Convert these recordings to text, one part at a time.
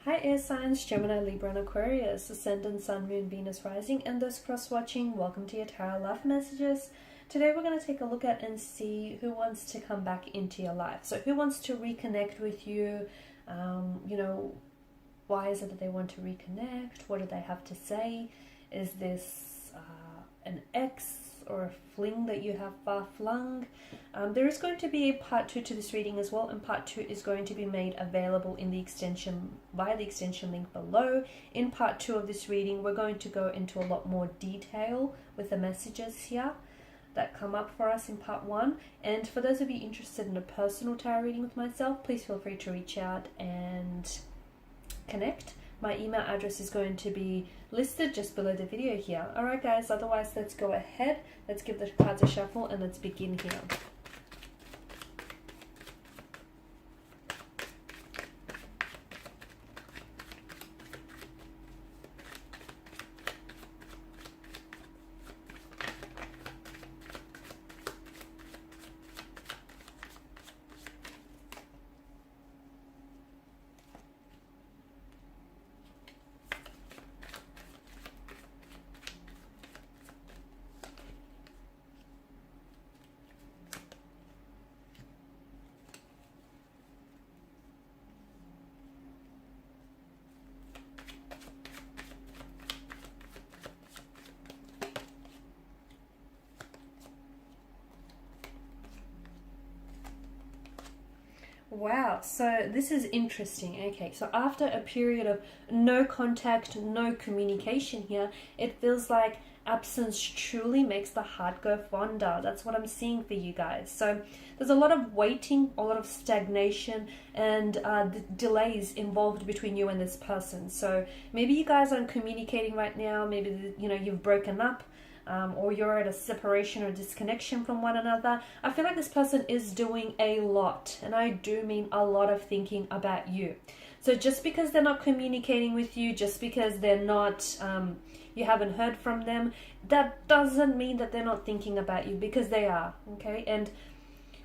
Hi air signs, Gemini, Libra and Aquarius, Ascendant, Sun, Moon, Venus, Rising, and those cross-watching, welcome to your Tarot Love Messages. Today we're going to take a look at and see who wants to come back into your life. So who wants to reconnect with you, why is it that they want to reconnect, what do they have to say, is this an ex or a fling that you have far flung. There is going to be a part 2 to this reading as well, and part 2 is going to be made available in the extension via the extension link below. In part 2 of this reading, we're going to go into a lot more detail with the messages here that come up for us in part 1. And for those of you interested in a personal tarot reading with myself, please feel free to reach out and connect. My email address is going to be listed just below the video here. Alright guys, otherwise let's go ahead, let's give the cards a shuffle and let's begin here. Wow, so this is interesting. Okay, so after a period of no contact, no communication here, it feels like absence truly makes the heart go fonder. That's what I'm seeing for you guys. So there's a lot of waiting, a lot of stagnation, and delays involved between you and this person. So maybe you guys aren't communicating right now. Maybe you've broken up. Or you're at a separation or disconnection from one another. I feel like this person is doing a lot, and I do mean a lot of thinking about you. So just because they're not communicating with you, just because they're not, you haven't heard from them, that doesn't mean that they're not thinking about you, because they are, okay? And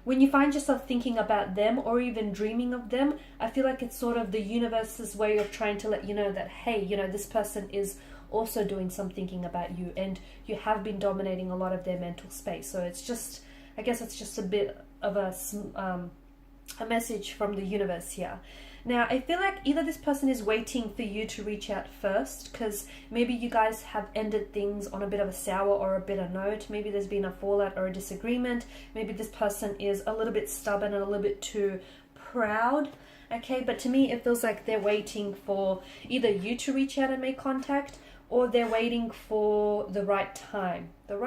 when you find yourself thinking about them or even dreaming of them, I feel like it's sort of the universe's way of trying to let you know that, hey, this person is also doing some thinking about you, and you have been dominating a lot of their mental space. So it's just, I guess it's just a bit of a message from the universe here. Now, I feel like either this person is waiting for you to reach out first, because maybe you guys have ended things on a bit of a sour or a bitter note. Maybe there's been a fallout or a disagreement. Maybe this person is a little bit stubborn and a little bit too proud. Okay, but to me, it feels like they're waiting for either you to reach out and make contact, or they're waiting for the right time, the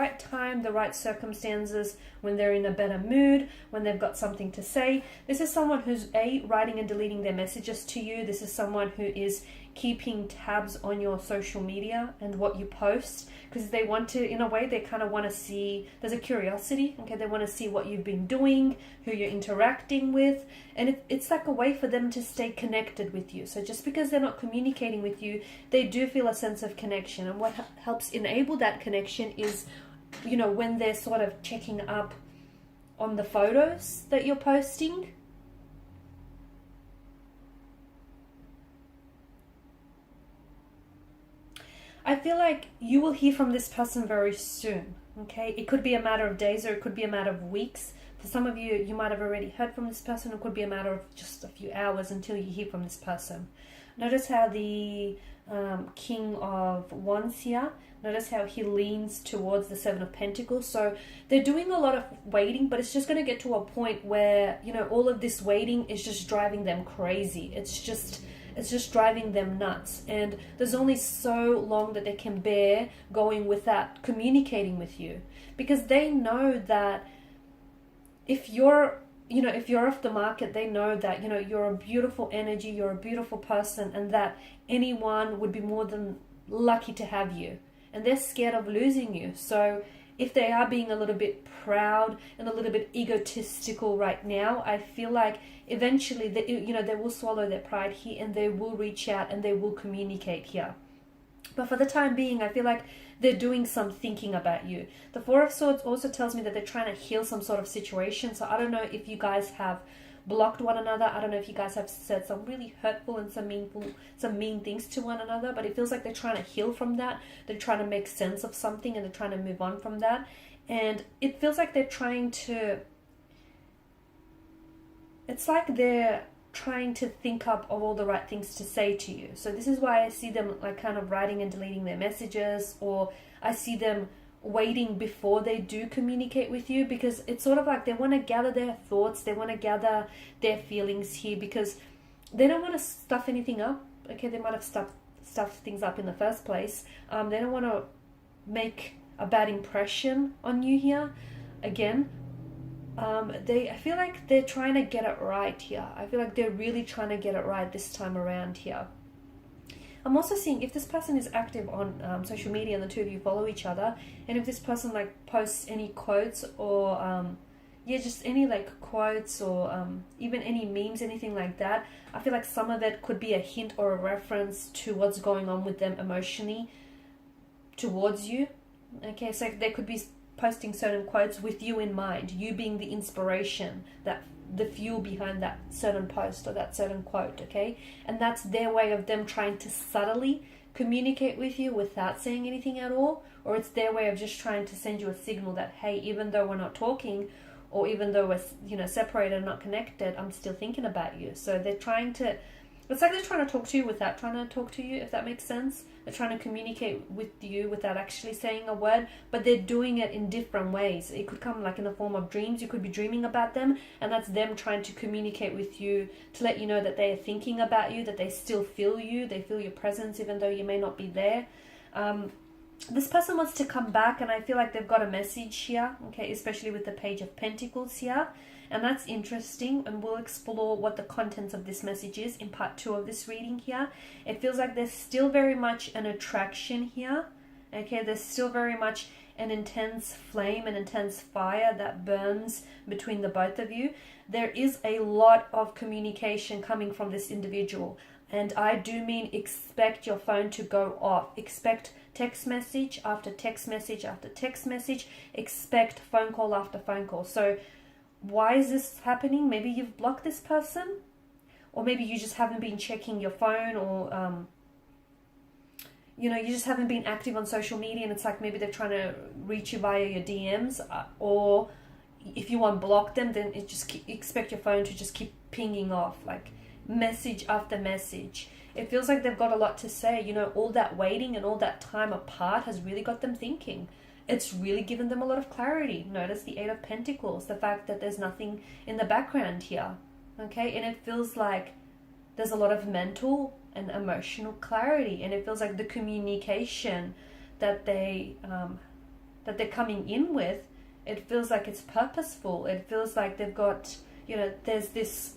right circumstances, when they're in a better mood, when they've got something to say. This is someone who's writing and deleting their messages to you. This is someone who is keeping tabs on your social media and what you post, because they want to, in a way, they kind of want to see, there's a curiosity, okay? They want to see what you've been doing, who you're interacting with, and it's like a way for them to stay connected with you. So just because they're not communicating with you, they do feel a sense of connection, and what helps enable that connection is, when they're sort of checking up on the photos that you're posting. I feel like you will hear from this person very soon, okay? It could be a matter of days, or it could be a matter of weeks. For some of you, you might have already heard from this person. It could be a matter of just a few hours until you hear from this person. Notice how the King of Wands here, notice how he leans towards the Seven of Pentacles. So they're doing a lot of waiting, but it's just going to get to a point where, all of this waiting is just driving them crazy. It's just driving them nuts, and there's only so long that they can bear going without communicating with you, because they know that if you're off the market, they know that you're a beautiful energy, you're a beautiful person, and that anyone would be more than lucky to have you, and they're scared of losing you. So if they are being a little bit proud and a little bit egotistical right now, I feel like eventually they will swallow their pride here, and they will reach out and they will communicate here. But for the time being, I feel like they're doing some thinking about you. The Four of Swords also tells me that they're trying to heal some sort of situation. So I don't know if you guys have blocked one another. I don't know if you guys have said some really hurtful and some mean things to one another, but it feels like they're trying to heal from that. They're trying to make sense of something and they're trying to move on from that. And it feels like they're trying to, it's like they're trying to think up of all the right things to say to you. So this is why I see them like kind of writing and deleting their messages, or I see them waiting before they do communicate with you, because it's sort of like they want to gather their thoughts, they want to gather their feelings here, because they don't want to stuff anything up. Okay, they might have stuffed things up in the first place. They don't want to make a bad impression on you here. Again, I feel like they're trying to get it right here. I feel like they're really trying to get it right this time around here. I'm also seeing if this person is active on social media and the two of you follow each other, and if this person like posts any quotes or just any like quotes or even any memes, anything like that, I feel like some of it could be a hint or a reference to what's going on with them emotionally towards you. Okay, so they could be posting certain quotes with you in mind, you being the inspiration, that the fuel behind that certain post or that certain quote. Okay, and that's their way of them trying to subtly communicate with you without saying anything at all, or it's their way of just trying to send you a signal that, hey, even though we're not talking, or even though we're separated and not connected, I'm still thinking about you. So they're trying to, it's like they're trying to talk to you without trying to talk to you, if that makes sense. They're trying to communicate with you without actually saying a word, but they're doing it in different ways. It could come like in the form of dreams. You could be dreaming about them, and that's them trying to communicate with you to let you know that they are thinking about you, that they still feel you, they feel your presence even though you may not be there. This person wants to come back, and I feel like they've got a message here, okay, especially with the Page of Pentacles here. And that's interesting, and we'll explore what the contents of this message is in part 2 of this reading here. It feels like there's still very much an attraction here. Okay, there's still very much an intense flame, an intense fire that burns between the both of you. There is a lot of communication coming from this individual. And I do mean expect your phone to go off. Expect text message after text message after text message. Expect phone call after phone call. So why is this happening? Maybe you've blocked this person, or maybe you just haven't been checking your phone, or you just haven't been active on social media, and it's like maybe they're trying to reach you via your DMs, or if you unblock them, then expect your phone to just keep pinging off like message after message. It feels like they've got a lot to say. All that waiting and all that time apart has really got them thinking. It's really given them a lot of clarity. Notice the 8 of Pentacles, the fact that there's nothing in the background here. Okay, and it feels like there's a lot of mental and emotional clarity, and it feels like the communication that they're coming in with, it feels like it's purposeful. It feels like they've got, there's this,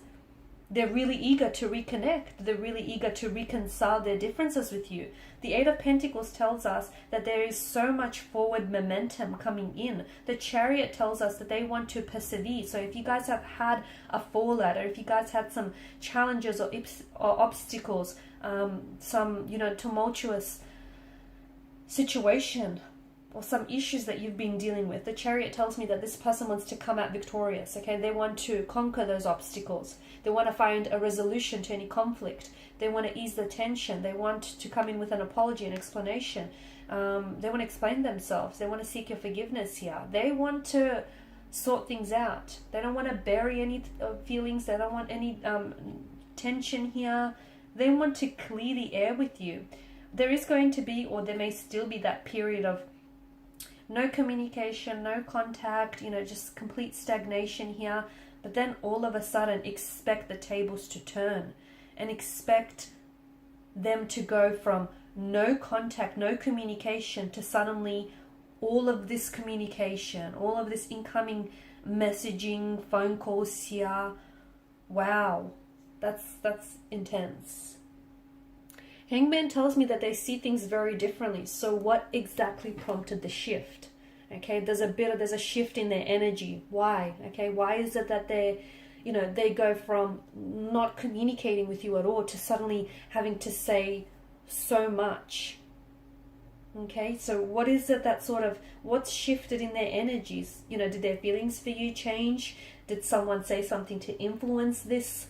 they're really eager to reconnect. They're really eager to reconcile their differences with you. The 8 of Pentacles tells us that there is so much forward momentum coming in. The Chariot tells us that they want to persevere. So if you guys have had a fallout, or if you guys had some challenges or obstacles, some, tumultuous situation, or some issues that you've been dealing with, the Chariot tells me that this person wants to come out victorious. Okay, they want to conquer those obstacles. They want to find a resolution to any conflict. They want to ease the tension. They want to come in with an apology, an explanation. They want to explain themselves. They want to seek your forgiveness here. They want to sort things out. They don't want to bury any feelings. They don't want any tension here. They want to clear the air with you. There is going to be, or there may still be, that period of no communication, no contact, just complete stagnation here. But then all of a sudden, expect the tables to turn, and expect them to go from no contact, no communication, to suddenly all of this communication, all of this incoming messaging, phone calls here. Wow, that's intense. Hangman tells me that they see things very differently. So what exactly prompted the shift? Okay, there's a shift in their energy. Why? Okay, why is it that they go from not communicating with you at all to suddenly having to say so much? Okay, so what is it that what's shifted in their energies? Did their feelings for you change? Did someone say something to influence this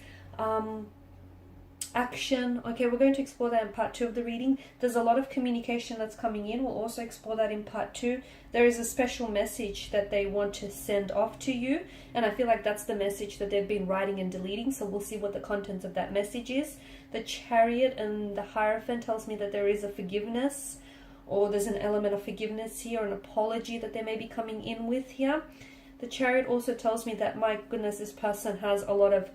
action? Okay, we're going to explore that in part 2 of the reading. There's a lot of communication that's coming in. We'll also explore that in part 2. There is a special message that they want to send off to you, and I feel like that's the message that they've been writing and deleting, so we'll see what the contents of that message is. The Chariot and the Hierophant tells me that there is a forgiveness, or there's an element of forgiveness here, an apology that they may be coming in with here. The Chariot also tells me that, my goodness, this person has a lot of,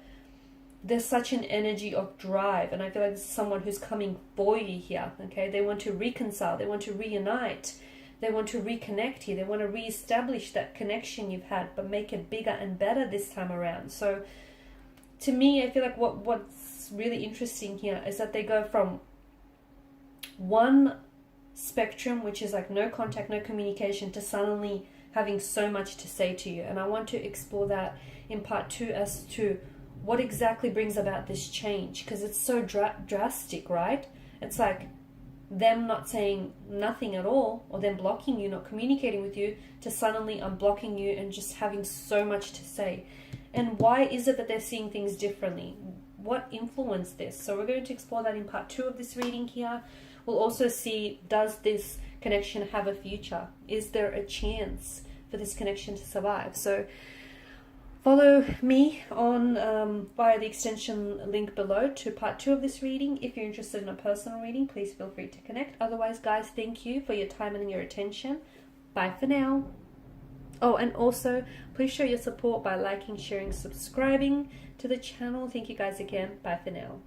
there's such an energy of drive, and I feel like this is someone who's coming for you here, okay? They want to reconcile, they want to reunite, they want to reconnect here, they want to reestablish that connection you've had, but make it bigger and better this time around. So to me, I feel like what's really interesting here is that they go from one spectrum, which is like no contact, no communication, to suddenly having so much to say to you. And I want to explore that in part 2 as to what exactly brings about this change, because it's so drastic, right? It's like them not saying nothing at all, or them blocking you, not communicating with you, to suddenly unblocking you and just having so much to say. And why is it that they're seeing things differently? What influenced this? So we're going to explore that in part 2 of this reading here. We'll also see, does this connection have a future? Is there a chance for this connection to survive? So follow me on via the extension link below to part 2 of this reading. If you're interested in a personal reading, please feel free to connect. Otherwise, guys, thank you for your time and your attention. Bye for now. Oh, and also, please show your support by liking, sharing, subscribing to the channel. Thank you guys again. Bye for now.